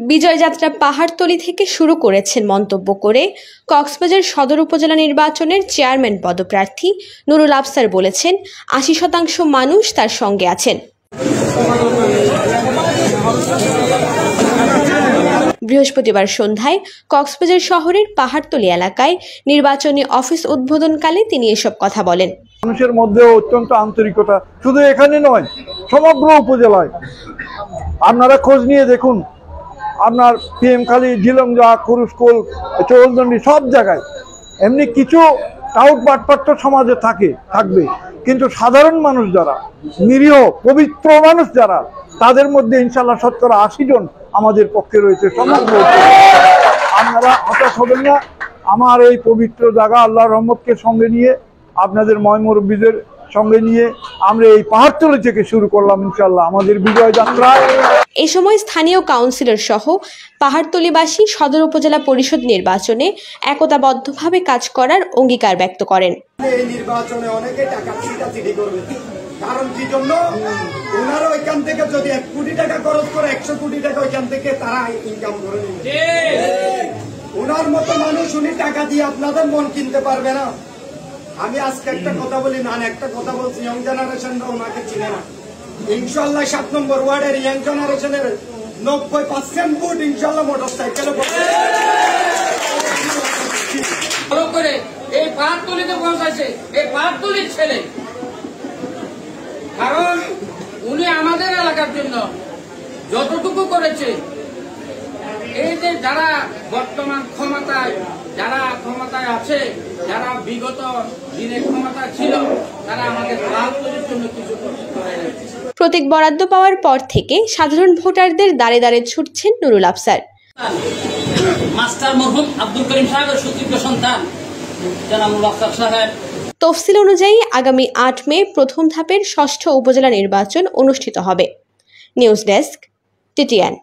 বিজয় যাত্রা পাহাড়তলী থেকে শুরু করেছেন মন্তব্য করে কক্সবাজার সদর উপজেলা নির্বাচনের চেয়ারম্যান পদপ্রার্থী নুরুল আফসার বলেছেন ৮০% মানুষ তার সঙ্গে আছেন। বৃহস্পতিবার সন্ধ্যায় কক্সবাজার শহরের পাহাড়তলী এলাকায় নির্বাচনী অফিস উদ্বোধনকালে তিনি এসব কথা বলেন। মানুষের মধ্যে অত্যন্ত আন্তরিকতা, শুধু এখানে নয় সমগ্র উপজেলায়। আপনারা খোঁজ নিয়ে দেখুন, আপনার পিএমখালী, ঝিলংজা, কুরুস্কুল, চৌলদন্ডি সব জায়গায় এমনি কিছু টাউট বাটপাট্ট সমাজে থাকবে, কিন্তু সাধারণ মানুষ যারা, নিরীহ পবিত্র মানুষ যারা, তাদের মধ্যে ইনশাল্লাহ 80% জন আমাদের পক্ষে রয়েছে। সমগ্র আপনারা হতাশ হবেন না। আমার এই পবিত্র জায়গা আল্লাহর রহমতকে সঙ্গে নিয়ে, আপনাদের ময়মুরব্বীদের সঙ্গে নিয়ে আমরা এই পাহাড়তলী থেকে শুরু করলাম ইনশাল্লাহ আমাদের বিজয় যাত্রা। এই সময় স্থানীয় কাউন্সিলর সহ পাহাড়তলীবাসী সদর উপজেলা পরিষদ নির্বাচনে একতাবদ্ধভাবে কাজ করার অঙ্গীকার ব্যক্ত করেন। এই নির্বাচনে অনেকে টাকা ছিটাছিটি করবে, কারণ কি জন্য? ওনারা ওইখান থেকে যদি 1 কোটি টাকা খরচ করে 100 কোটি টাকা ওইখান থেকে তারা ইনকাম করে নেবে। ওনার মতো মানুষ উনি টাকা দিয়ে আপনাদের মন কিনতে পারবে না। আমি আজকে একটা কথা বলি, না একটা কথা বলছি, ইয়ং জেনারেশনরা ওনাকে চিনে না। ইনশাল্লাহ 7 নম্বর ওয়ার্ডের ইয়ং জেনারেশনের 90% ভোট ইনশাল্লাহ মোটরসাইকেলে ভালো করে এই পাহাড়তলীতে পৌঁছাইছে এই পাহাড়তলীর ছেলে, কারণ উনি আমাদের এলাকার জন্য যতটুকু করেছে, এই যে যারা বর্তমান যারা ক্ষমতায় আছে, যারা বিগত দিনে ক্ষমতা ছিল, তারা আমাদের পাহাড়তলীর জন্য কিছু করতে পারে না। প্রতীক বরাদ্দ পাওয়ার পর থেকে সাধারণ ভোটারদের দাঁড়ে দাঁড়ে ছুটছেন নুরুল আফসার। মাস্টার মরহুম আব্দুল করিম সাহেবের সুযোগ্য সন্তান জনাব নুরুল আফসার সাহেব। তফসিল অনুযায়ী আগামী ৮ মে প্রথম ধাপের ৬ষ্ঠ উপজেলা নির্বাচন অনুষ্ঠিত হবে। News desk, TTN।